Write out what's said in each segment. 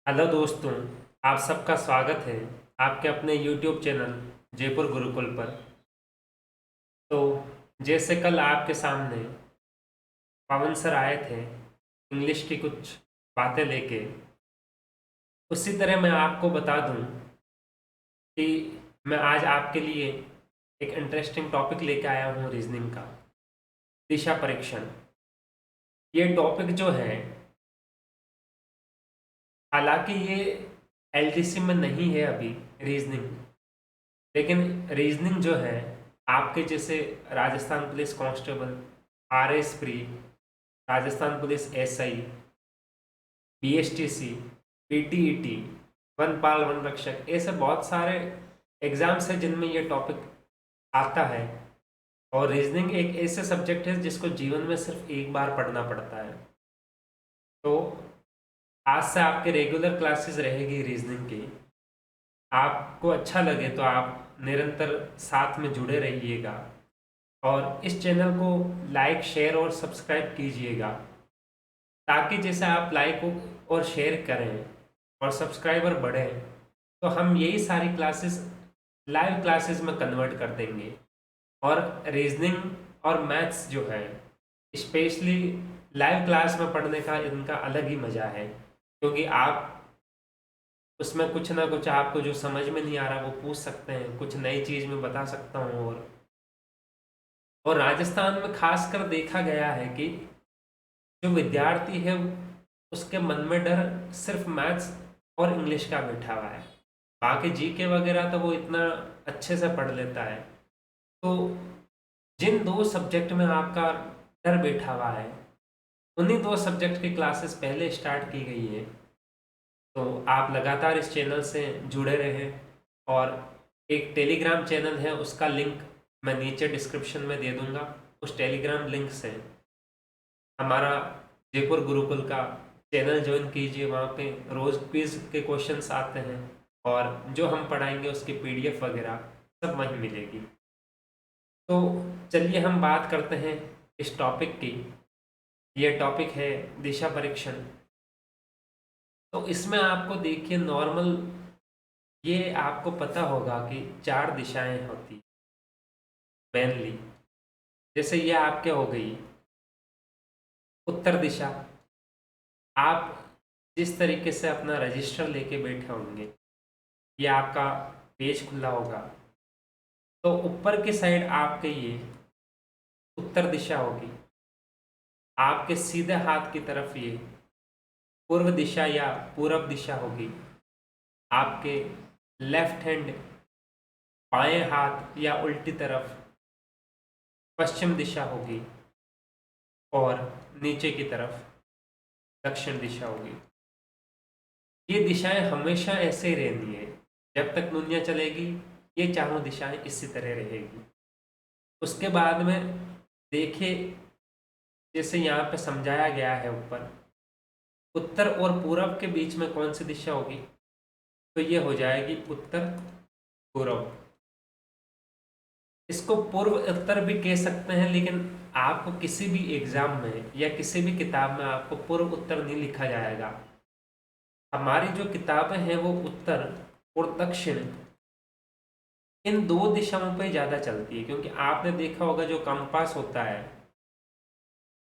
Hello दोस्तों। आप सबका स्वागत है आपके अपने यूट्यूब चैनल जयपुर गुरुकुल पर। तो जैसे कल आपके सामने पवन सर आए थे इंग्लिश की कुछ बातें लेके, उसी तरह मैं आपको बता दूं कि मैं आज आपके लिए एक इंटरेस्टिंग टॉपिक लेके आया हूं रीजनिंग का, दिशा परीक्षण। ये टॉपिक जो है, हालांकि ये एलडीसी में नहीं है अभी रीजनिंग, लेकिन रीजनिंग जो है आपके जैसे Rajasthan police constable, RS pre, Rajasthan police SI, BSTC, PTET, वनपाल वन रक्षक, ऐसे बहुत सारे एग्जाम्स हैं जिनमें ये टॉपिक आता है। और रीजनिंग एक ऐसे सब्जेक्ट है जिसको जीवन में सिर्फ एक बार पढ़ना पड़ता है। तो आज से आपके रेगुलर क्लासेस रहेगी रीजनिंग की। आपको अच्छा लगे तो आप निरंतर साथ में जुड़े रहिएगा और इस चैनल को लाइक शेयर और सब्सक्राइब कीजिएगा, ताकि जैसे आप लाइक और शेयर करें और सब्सक्राइबर बढ़ें तो हम यही सारी क्लासेस लाइव क्लासेस में कन्वर्ट कर देंगे। और रीजनिंग और मैथ्स जो है स्पेशली लाइव क्लास में पढ़ने का इनका अलग ही मज़ा है, क्योंकि आप उसमें कुछ ना कुछ आपको जो समझ में नहीं आ रहा वो पूछ सकते हैं, कुछ नई चीज़ मैं बता सकता हूँ। और राजस्थान में खासकर देखा गया है कि जो विद्यार्थी है उसके मन में डर सिर्फ मैथ्स और इंग्लिश का बैठा हुआ है। बाकी जीके वगैरह तो वो इतना अच्छे से पढ़ लेता है। तो जिन दो सब्जेक्ट में आपका डर बैठा हुआ है, उन्हीं दो सब्जेक्ट की क्लासेस पहले स्टार्ट की गई है। तो आप लगातार इस चैनल से जुड़े रहें। और एक टेलीग्राम चैनल है, उसका लिंक मैं नीचे डिस्क्रिप्शन में दे दूंगा। उस टेलीग्राम लिंक से हमारा जयपुर गुरुकुल का चैनल ज्वाइन कीजिए। वहाँ पे रोज़ क्विज के क्वेश्चंस आते हैं और जो हम पढ़ाएंगे उसकी पीडीएफ वगैरह सब वहीं मिलेगी। तो चलिए हम बात करते हैं इस टॉपिक की। ये टॉपिक है दिशा परीक्षण। तो इसमें आपको देखिए नॉर्मल, ये आपको पता होगा कि चार दिशाएं होती मेनली। जैसे ये आपके हो गई उत्तर दिशा। आप जिस तरीके से अपना रजिस्टर लेके बैठे होंगे, ये आपका पेज खुला होगा, तो ऊपर की साइड आपके ये उत्तर दिशा होगी। आपके सीधे हाथ की तरफ ये पूर्व दिशा या पूरब दिशा होगी। आपके लेफ्ट हैंड बाएं हाथ या उल्टी तरफ पश्चिम दिशा होगी और नीचे की तरफ दक्षिण दिशा होगी। ये दिशाएं हमेशा ऐसे ही रहनी है, जब तक दुनिया चलेगी ये चारों दिशाएं इसी तरह रहेगी। उसके बाद में देखिए, जैसे यहाँ पे समझाया गया है ऊपर, उत्तर और पूरब के बीच में कौन सी दिशा होगी, तो ये हो जाएगी उत्तर पूर्व। इसको पूर्व उत्तर भी कह सकते हैं, लेकिन आपको किसी भी एग्जाम में या किसी भी किताब में आपको पूर्व उत्तर नहीं लिखा जाएगा। हमारी जो किताबें हैं वो उत्तर और दक्षिण इन दो दिशाओं पे ज़्यादा चलती है, क्योंकि आपने देखा होगा जो कंपास होता है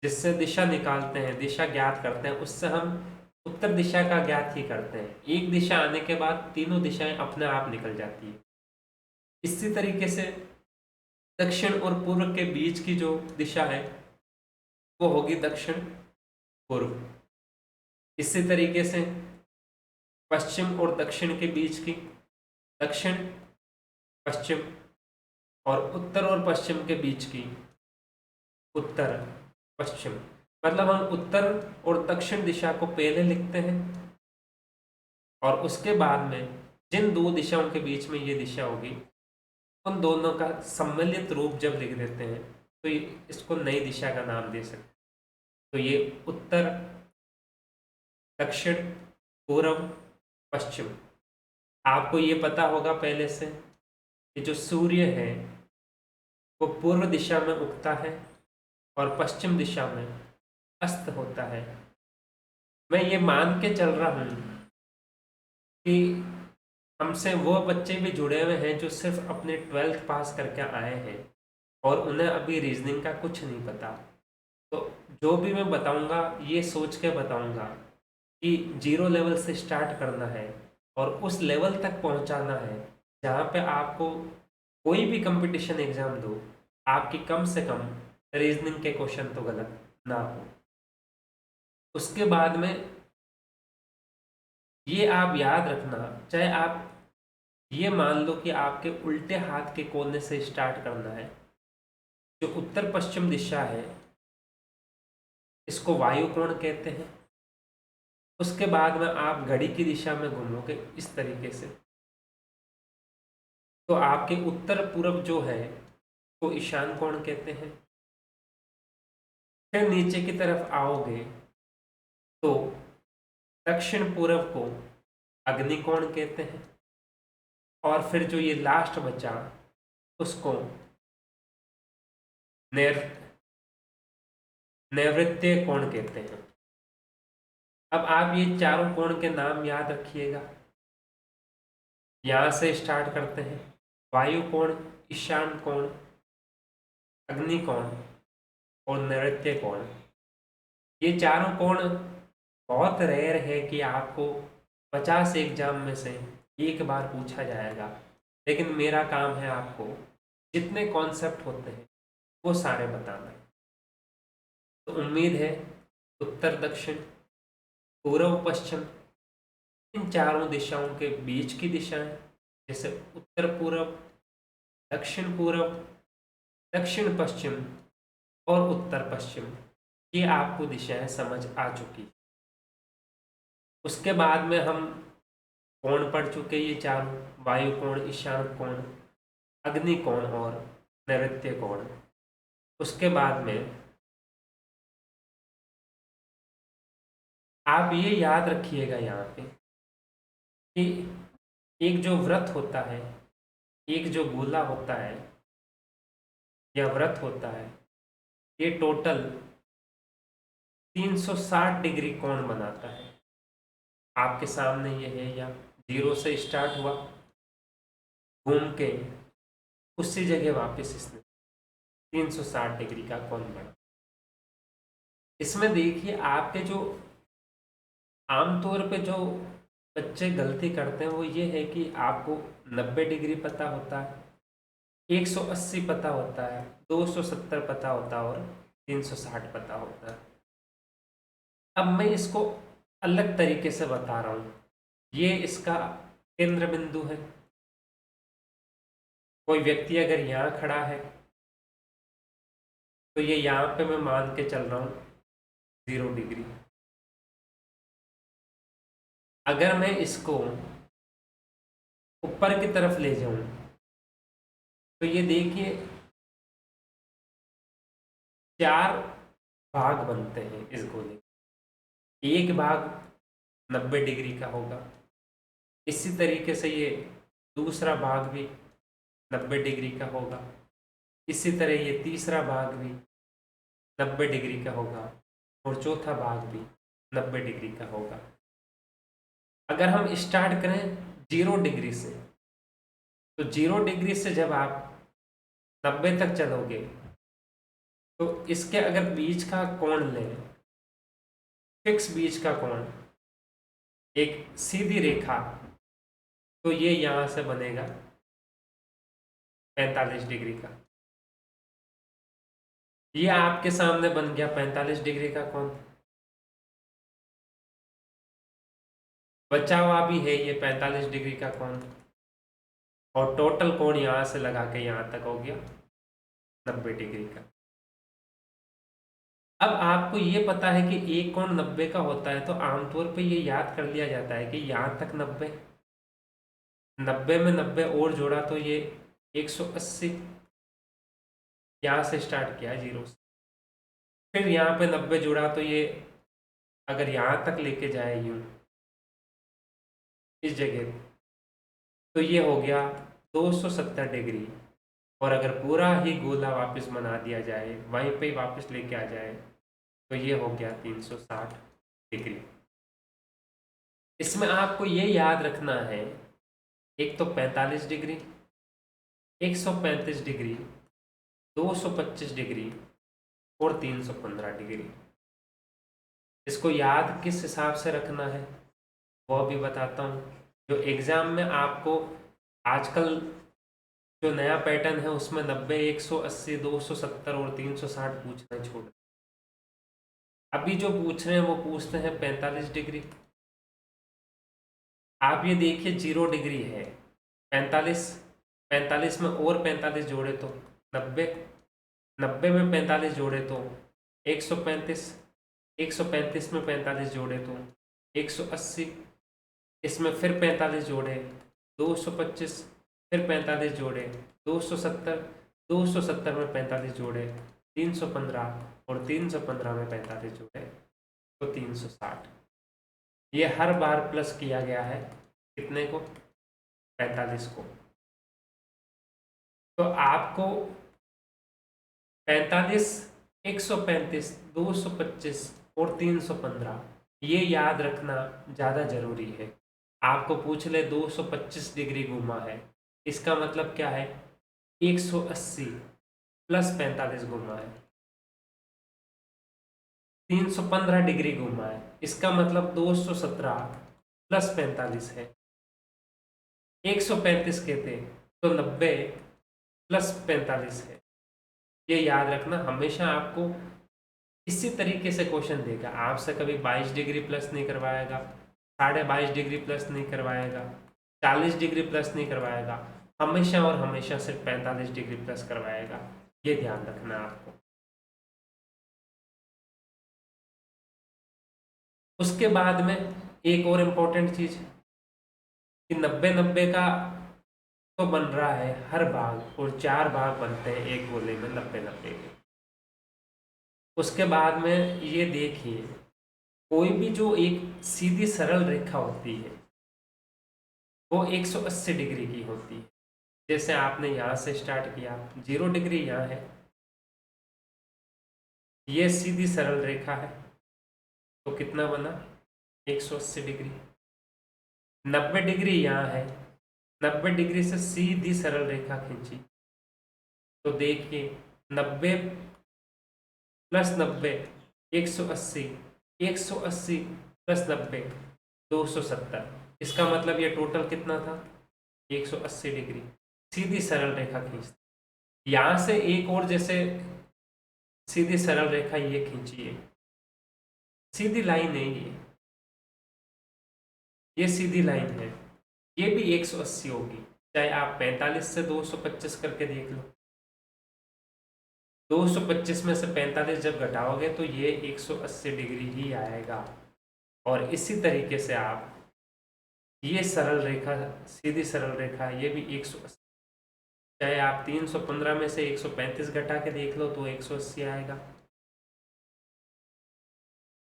जिससे दिशा निकालते हैं, दिशा ज्ञात करते हैं, उससे हम उत्तर दिशा का ज्ञात ही करते हैं। एक दिशा आने के बाद तीनों दिशाएं अपने आप निकल जाती है। इसी तरीके से दक्षिण और पूर्व के बीच की जो दिशा है वो होगी दक्षिण पूर्व। इसी तरीके से पश्चिम और दक्षिण के बीच की दक्षिण पश्चिम, और उत्तर और पश्चिम के बीच की उत्तर पश्चिम। मतलब हम उत्तर और दक्षिण दिशा को पहले लिखते हैं और उसके बाद में जिन दो दिशाओं के बीच में ये दिशा होगी उन दोनों का सम्मिलित रूप जब लिख देते हैं तो इसको नई दिशा का नाम दे सकते हैं। तो ये उत्तर, दक्षिण, पूर्व, पश्चिम। आपको ये पता होगा पहले से कि जो सूर्य है वो पूर्व दिशा में उगता है और पश्चिम दिशा में अस्त होता है। मैं ये मान के चल रहा हूँ कि हमसे वो बच्चे भी जुड़े हुए हैं जो सिर्फ अपने 12th पास करके आए हैं और उन्हें अभी रीजनिंग का कुछ नहीं पता। तो जो भी मैं बताऊंगा ये सोच के बताऊंगा कि जीरो लेवल से स्टार्ट करना है और उस लेवल तक पहुंचाना है जहाँ पे आपको कोई भी कंपटीशन एग्जाम दो, आपकी कम से कम रीजनिंग के क्वेश्चन तो गलत ना हो। उसके बाद में ये आप याद रखना, चाहे आप ये मान लो कि आपके उल्टे हाथ के कोने से स्टार्ट करना है, जो उत्तर पश्चिम दिशा है इसको वायु कोण कहते हैं। उसके बाद में आप घड़ी की दिशा में घूमोगे इस तरीके से, तो आपके उत्तर पूर्व जो है को ईशान कोण कहते हैं। फिर नीचे की तरफ आओगे तो दक्षिण पूर्व को अग्निकोण कहते हैं, और फिर जो ये लास्ट बचा उसको नैऋत्य कोण कहते हैं। अब आप ये चारों कोण के नाम याद रखिएगा। यहां से स्टार्ट करते हैं, वायु कोण, ईशान कोण, अग्नि कोण और नैऋत्य कोण। ये चारों कोण बहुत रेयर है कि आपको 50 एग्जाम में से एक बार पूछा जाएगा, लेकिन मेरा काम है आपको जितने कॉन्सेप्ट होते हैं वो सारे बताना। तो उम्मीद है उत्तर दक्षिण पूर्व पश्चिम इन चारों दिशाओं के बीच की दिशाएं, जैसे उत्तर पूर्व, दक्षिण पूर्व, दक्षिण पश्चिम और उत्तर पश्चिम, ये आपको दिशाएं समझ आ चुकी। उसके बाद में हम कोण पढ़ चुके ये चारों, वायु कोण, ईशान कोण, अग्नि कोण और नैऋत्य कोण। उसके बाद में आप ये याद रखिएगा यहाँ पे कि एक जो व्रत होता है, एक जो गोला होता है या व्रत होता है, ये टोटल 360 डिग्री कोण बनाता है। आपके सामने ये है, या जीरो से स्टार्ट हुआ, घूम के उसी जगह वापस इसने 360 डिग्री का कोण बना। इसमें देखिए आपके जो आमतौर पे जो बच्चे गलती करते हैं वो ये है कि आपको 90 डिग्री पता होता है, 180 पता होता है, 270 पता होता है और 360 पता होता है। अब मैं इसको अलग तरीके से बता रहा हूँ। ये इसका केंद्र बिंदु है। कोई व्यक्ति अगर यहाँ खड़ा है तो ये यहाँ पे मैं मान के चल रहा हूँ 0 डिग्री। अगर मैं इसको ऊपर की तरफ ले जाऊं तो ये देखिए 4 भाग बनते हैं इस गोले। एक भाग 90 डिग्री का होगा, इसी तरीके से ये दूसरा भाग भी 90 डिग्री का होगा, इसी तरह ये तीसरा भाग भी 90 डिग्री का होगा और चौथा भाग भी 90 डिग्री का होगा। अगर हम स्टार्ट करें 0 डिग्री से, तो 0 डिग्री से जब आप 90 तक चलोगे तो इसके अगर बीच का कोण लें, फिक्स बीच का कोण, एक सीधी रेखा, तो ये यहां से बनेगा 45 डिग्री का। ये आपके सामने बन गया 45 डिग्री का कोण। बचा हुआ भी है ये 45 डिग्री का कोण, और टोटल कोण यहां से लगा के यहां तक हो गया 90 डिग्री का। अब आपको ये पता है कि एक कोण 90 का होता है, तो आमतौर पे ये याद कर लिया जाता है कि यहां तक 90, 90 में 90 और जोड़ा तो ये 180। यहाँ से स्टार्ट किया 0 से, फिर यहाँ पे 90 जुड़ा तो ये अगर यहाँ तक लेके जाए यूं इस जगह, तो ये हो गया 270 डिग्री। और अगर पूरा ही गोला वापस बना दिया जाए, वहीं पे वापस लेके आ जाए, तो ये हो गया 360 डिग्री। इसमें आपको ये याद रखना है, एक तो 45 डिग्री, 135 डिग्री, 225 डिग्री और 315 डिग्री। इसको याद किस हिसाब से रखना है वो भी बताता हूँ। जो एग्जाम में आपको आजकल जो नया पैटर्न है उसमें 90, 180, 270 और 360 पूछना छोड़, अभी जो पूछ रहे हैं वो पूछते हैं 45 डिग्री। आप ये देखिए 0 डिग्री है, 45, 45 में और 45 जोड़े तो 90, 90 में 45 जोड़े तो 135, 135 में 45 जोड़े तो 180, इसमें फिर 45 जोड़े 225, फिर 45 जोड़े 270, 270 में 45 जोड़े 315 और 315 में 45 जोड़े तो 360। ये हर बार प्लस किया गया है कितने को, 45 को। तो आपको 45, 135, 225 और 315 ये याद रखना ज़्यादा जरूरी है। आपको पूछ ले 225 डिग्री घुमा है, इसका मतलब क्या है, 180 प्लस 45 घुमा है। 315 डिग्री घुमा है, इसका मतलब 217 प्लस 45 है। 135 कहते तो 90 प्लस 45 है। ये याद रखना, हमेशा आपको इसी तरीके से क्वेश्चन देगा। आपसे कभी 22 डिग्री प्लस नहीं करवाएगा, 22.5 डिग्री प्लस नहीं करवाएगा, 40 डिग्री प्लस नहीं करवाएगा, हमेशा और हमेशा सिर्फ 45 डिग्री प्लस करवाएगा। ये ध्यान रखना आपको। उसके बाद में एक और इम्पोर्टेंट चीज कि 90-90 का तो बन रहा है हर भाग, और 4 भाग बनते हैं एक गोले में 90-90 के। उसके बाद में ये देखिए, कोई भी जो एक सीधी सरल रेखा होती है वो 180 डिग्री की होती है। जैसे आपने यहाँ से स्टार्ट किया, 0 डिग्री यहाँ है, ये सीधी सरल रेखा है तो कितना बना, 180 डिग्री। 90 डिग्री यहाँ है, 90 डिग्री से सीधी सरल रेखा खींची तो देखिए 90 प्लस 90 180, 180 प्लस 90 270। इसका मतलब ये टोटल कितना था, 180 डिग्री। सीधी सरल रेखा खींचते, यहां से एक और जैसे सीधी सरल रेखा ये खींचिए, सीधी लाइन है ये सीधी लाइन है, ये भी 180 होगी। चाहे आप 45 से 225 करके देख लो, 225 में से 45 जब घटाओगे तो ये 180 डिग्री ही आएगा। और इसी तरीके से आप ये सरल रेखा, सीधी सरल रेखा, ये भी 180, चाहे आप 315 में से 135 घटा के देख लो तो 180 आएगा।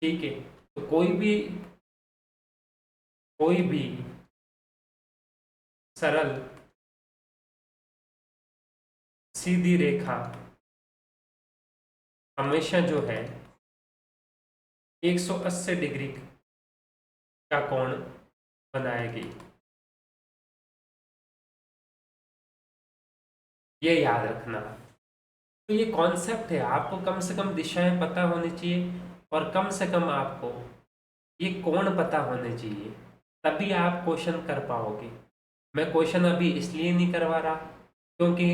ठीक है, तो कोई भी सरल सीधी रेखा हमेशा जो है 180 डिग्री का कोण बनाएगी। ये याद रखना। तो ये कॉन्सेप्ट है, आपको कम से कम दिशाएं पता होनी चाहिए और कम से कम आपको ये कोण पता होने चाहिए, तभी आप क्वेश्चन कर पाओगे। मैं क्वेश्चन अभी इसलिए नहीं करवा रहा क्योंकि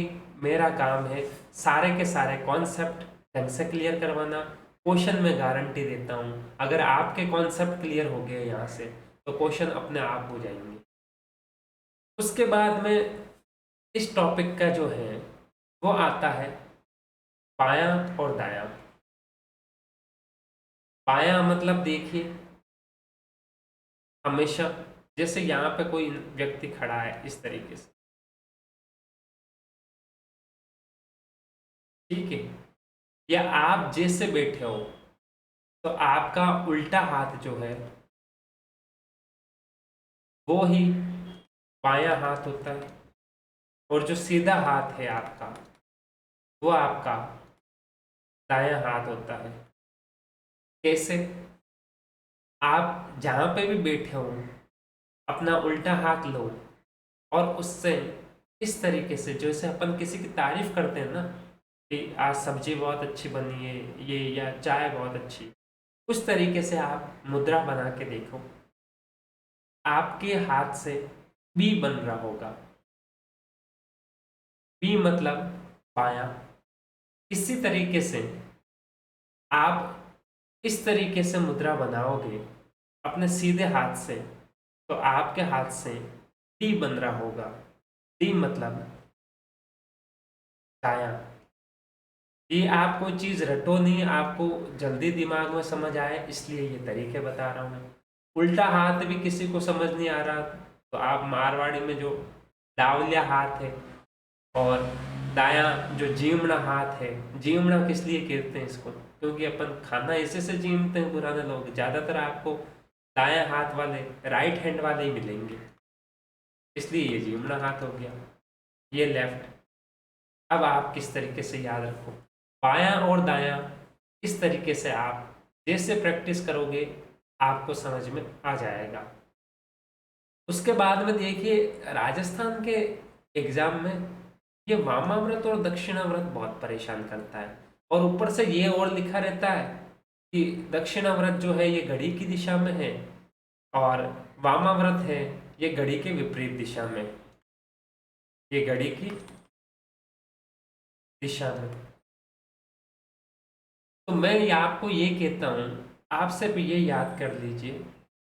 मेरा काम है सारे के सारे कॉन्सेप्ट ढंग से क्लियर करवाना। क्वेश्चन में गारंटी देता हूँ, अगर आपके कॉन्सेप्ट क्लियर हो गए यहाँ से तो क्वेश्चन अपने आप हो जाएंगे। उसके बाद में इस टॉपिक का जो है वो आता है बायां और दायां। बायां मतलब देखिए, हमेशा जैसे यहाँ पे कोई व्यक्ति खड़ा है इस तरीके से, ठीक है, या आप जैसे बैठे हो तो आपका उल्टा हाथ जो है वो ही बायां हाथ होता है, और जो सीधा हाथ है आपका वो आपका दायां हाथ होता है। कैसे, आप जहाँ पे भी बैठे हो अपना उल्टा हाथ लो और उससे इस तरीके से, जैसे अपन किसी की तारीफ करते हैं ना कि आज सब्जी बहुत अच्छी बनी है, ये, या चाय बहुत अच्छी, उस तरीके से आप मुद्रा बना के देखो। आपके हाथ से बी बन रहा होगा। बी मतलब बायां। इसी तरीके से आप इस तरीके से मुद्रा बनाओगे अपने सीधे हाथ से, तो आपके हाथ से डी बन रहा होगा। डी मतलब दायां। ये आप कोई चीज रटो नहीं, आपको जल्दी दिमाग में समझ आए इसलिए ये तरीके बता रहा हूं मैं। उल्टा हाथ भी किसी को समझ नहीं आ रहा तो आप मारवाड़ी में जो डावलिया हाथ है, और दायां जो जीमड़ा हाथ है, जीमड़ा किस लिए कहते हैं इसको, क्योंकि अपन खाना ऐसे से जीमते हैं पुराने लोग, ज्यादातर आपको दायां हाथ वाले, राइट हैंड वाले ही मिलेंगे, इसलिए ये जीमड़ा हाथ हो गया, ये लेफ्ट। अब आप किस तरीके से याद रखो, बायां और दायां, इस तरीके से आप जैसे प्रैक्टिस करोगे आपको समझ में आ जाएगा। उसके बाद में देखिए राजस्थान के एग्जाम में ये वामाव्रत और दक्षिणाव्रत बहुत परेशान करता है, और ऊपर से ये और लिखा रहता है कि दक्षिणाव्रत जो है ये घड़ी की दिशा में है, और वामाव्रत है ये घड़ी के विपरीत दिशा में, ये घड़ी की दिशा में। तो मैं आपको ये कहता हूँ, आप सिर्फ ये याद कर लीजिए,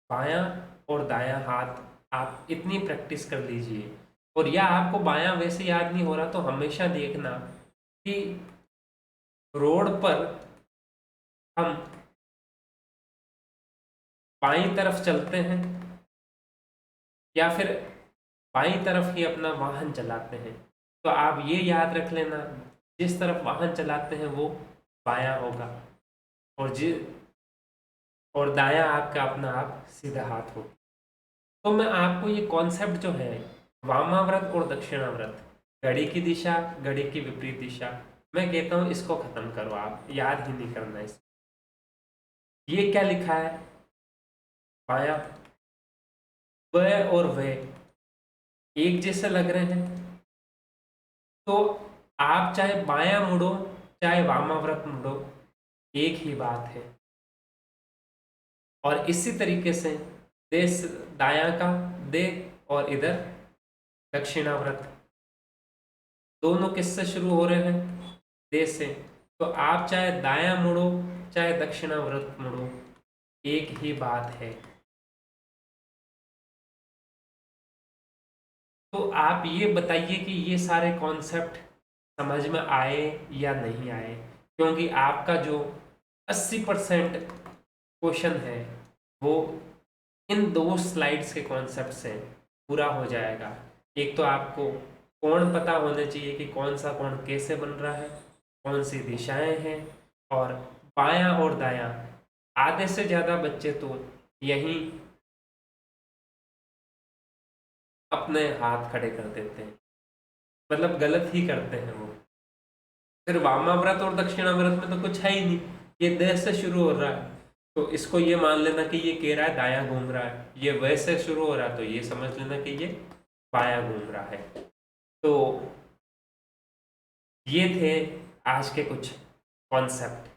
बायां और दायां हाथ आप इतनी प्रैक्टिस कर लीजिए। और या आपको बायां वैसे याद नहीं हो रहा तो हमेशा देखना कि रोड पर हम बाईं तरफ चलते हैं या फिर बाईं तरफ ही अपना वाहन चलाते हैं, तो आप ये याद रख लेना, जिस तरफ वाहन चलाते हैं वो बायां होगा, और और दायां आपका अपना आप सीधा हाथ हो। तो मैं आपको ये कॉन्सेप्ट जो है वामाव्रत और दक्षिणाव्रत, घड़ी की दिशा, घड़ी की विपरीत दिशा, मैं कहता हूँ इसको खत्म करो, आप याद ही नहीं करना इस। ये क्या लिखा है, बायां, व और वे एक जैसे लग रहे हैं, तो आप चाहे बायां मुड़ो चाहे वामाव्रत मुड़ो एक ही बात है। और इसी तरीके से देश दायां का दे, और इधर दक्षिणाव्रत, दोनों किससे शुरू हो रहे हैं, दे से। तो आप चाहे दायां मुड़ो चाहे दक्षिणाव्रत मुड़ो एक ही बात है। तो आप ये बताइए कि ये सारे कॉन्सेप्ट समझ में आए या नहीं आए, क्योंकि आपका जो 80% क्वेश्चन है वो इन दो स्लाइड्स के कॉन्सेप्ट से पूरा हो जाएगा। एक तो आपको कोण पता होने चाहिए कि कौन सा कोण कैसे बन रहा है, कौन सी दिशाएं हैं, और बायां और दायां, आधे से ज़्यादा बच्चे तो यहीं अपने हाथ खड़े कर देते हैं, मतलब गलत ही करते हैं वो। फिर वामाव्रत और दक्षिणाव्रत में तो कुछ है ही नहीं, ये देह से शुरू हो रहा है तो इसको ये मान लेना कि ये कह रहा है दायां घूम रहा है, ये वह से शुरू हो रहा है तो ये समझ लेना कि ये बायां घूम रहा है। तो ये थे आज के कुछ कॉन्सेप्ट।